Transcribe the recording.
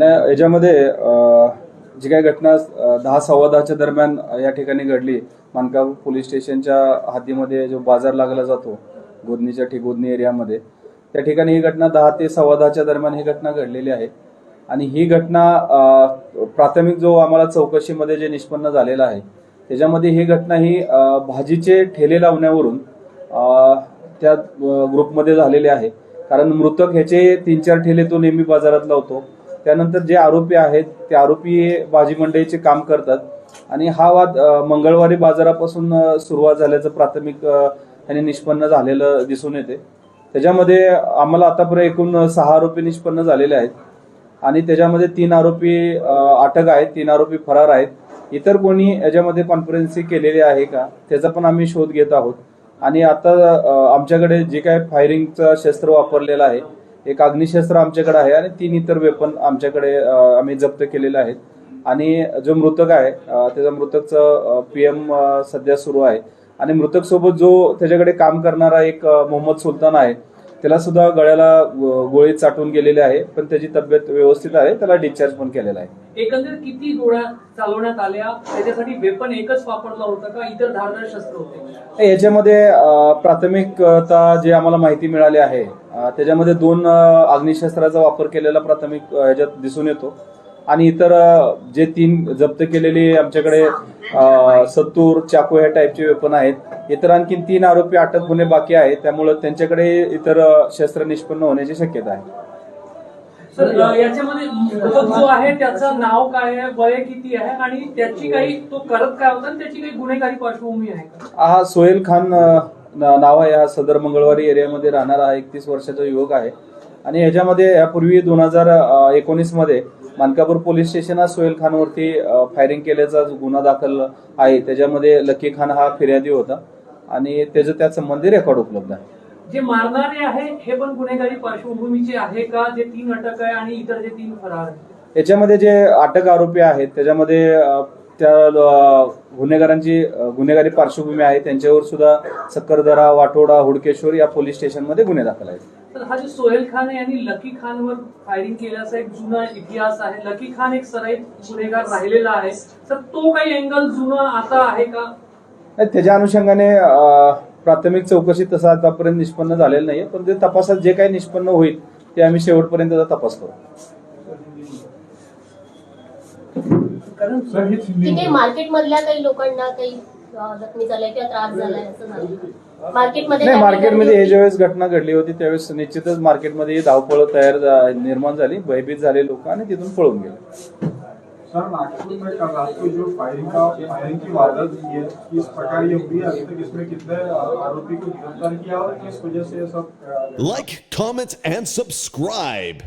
नाही, याच्यामध्ये जी काही घटना 10-10:15 दरम्यान या ठिकाणी घडली, मानकापूर पोलीस स्टेशनच्या हद्दीमध्ये जो बाजार लागला जातो गोदनी एरियामध्ये, त्या ठिकाणी ही घटना 10 ते 10:15 दरम्यान ही घटना घडलेली आहे. आणि ही घटना प्राथमिक जो आम्हाला चौकशीमध्ये जे निष्पन्न झालेलं आहे त्याच्यामध्ये ही घटना ही भाजीचे ठेले लावण्यावरून त्या ग्रुपमध्ये झालेली आहे. कारण मृतक ह्याचे 3-4 ठेले तो नेहमी बाजारात लावतो. त्यानंतर जे आरोपी आहेत ते आरोपी भाजी मंडईचे काम करतात आणि हा वाद मंगळवारी बाजारापासून सुरुवात झाल्याचं प्राथमिक ह्याने निष्पन्न झालेलं दिसून येते. त्याच्यामध्ये आम्हाला आतापर्यंत एकूण 6 आरोपी निष्पन्न झालेले आहेत आणि त्याच्यामध्ये 3 आरोपी अटक आहेत, 3 आरोपी फरार आहेत. इतर कोणी याच्यामध्ये कॉन्फरन्सी केलेली आहे का त्याचा पण आम्ही शोध घेत आहोत. आणि आता आमच्याकडे जे काय फायरिंगचं शस्त्र वापरलेलं आहे, एक अग्निशस्त्र आमच्याकडे आहे आणि 3 इतर वेपन आमच्याकडे आम्ही जप्त केलेले आहेत. आणि जो मृतक आहे त्याचा मृतकचं PM सध्या सुरू आहे. आणि मृतक सोबत जो त्याच्याकडे काम करणारा एक मोहम्मद सुलतान आहे त्याला सुद्धा गळ्याला गोळी चाटून गेलेली आहे, पण त्याची तब्येत व्यवस्थित आहे, त्याला डिस्चार्ज पण केलेला आहे. एकंदरीत किती गोळ्या चालवण्यात आल्या, त्याच्यासाठी वेपन एकच वापरला होता का इतर धारदार शस्त्र होते? याच्यामध्ये प्राथमिकता जे आम्हाला माहिती मिळाली आहे त्याच्यामध्ये 2 अग्निशस्त्राचा वापर केलेला प्राथमिक ह्याच्यात दिसून येतो. आणि इतर जे 3 जप्त केलेले आमच्याकडे सत्तूर, चाकू ह्या टाईपचे वेपन आहेत. इतर आणखी 3 आरोपी अटक होणे बाकी आहे, त्यामुळे त्यांच्याकडे इतर शस्त्र निष्पन्न होण्याची शक्यता आहे. सर, याच्यामध्ये मृतक जो आहे त्याचं नाव काय आहे, वय किती आहे आणि त्याची काही तो करत काय होता आणि त्याची काही गुन्हेगारी पार्श्वभूमी आहे का? हा सोहेल खान नाव आहे. हा सदर मंगळवारी एरियामध्ये राहणारा 31 वर्षाचा युवक आहे. आणि ह्याच्यामध्ये यापूर्वी 2019 मध्ये मानकापूर पोलीस स्टेशन हा सोहेल खानवरती फायरिंग केल्याचा गुन्हा दाखल आहे. त्याच्यामध्ये लकी खान हा फिर्यादी होता आणि त्याचं त्या संबंधी रेकॉर्ड उपलब्ध आहे. जे मारणारे आहे हे पण गुन्हेगारी पार्श्वभूमीचे आहे का? जे 3 अटक आहे आणि इतर जे 3 फरार आहेत, याच्यामध्ये जे अटक आरोपी आहेत त्याच्यामध्ये त्या गुन्हेगारांची गुन्हेगारी पार्श्वभूमी आहे. त्यांच्यावर सुद्धा सक्करदरा, वाटोडा, हुडकेश्वर या पोलीस स्टेशनमध्ये गुन्हे दाखल आहेत. तर हा जो सोहेल खान आहे यांनी लकी खानवर फायरिंग केल्याचा एक जुना इतिहास आहे. लकी खान एक सराईत गुन्हेगार राहिलेला आहे, तर तो काही अँगल जुना आता आहे का? त्याच्या अनुषंगाने प्राथमिक चौकशी तसं आतापर्यंत निष्पन्न झालेलं नाहीये, पण ते तपासात जे काही निष्पन्न होईल ते आम्ही शेवटपर्यंत त्याचा तपास करू. तिथे मार्केट मधल्या काही लोकांना काही जखमी झालाय किंवा त्रास झालाय असं झालं? नाही, मार्केटमध्ये हे ज्यावेळेस घटना घडली होती त्यावेळेस निश्चितच मार्केटमध्ये धावपळ निर्माण झाली, भयभीत झाले लोक आणि तिथून पळून गेले. सर, नागपुर में कल रात को जो फायरिंग की वारदात हुई है, किस प्रकार ये हुई, अभी तक इसमें कितने आरोपी को गिरफ्तार किया और किस वजह से सब? Like, comment and subscribe.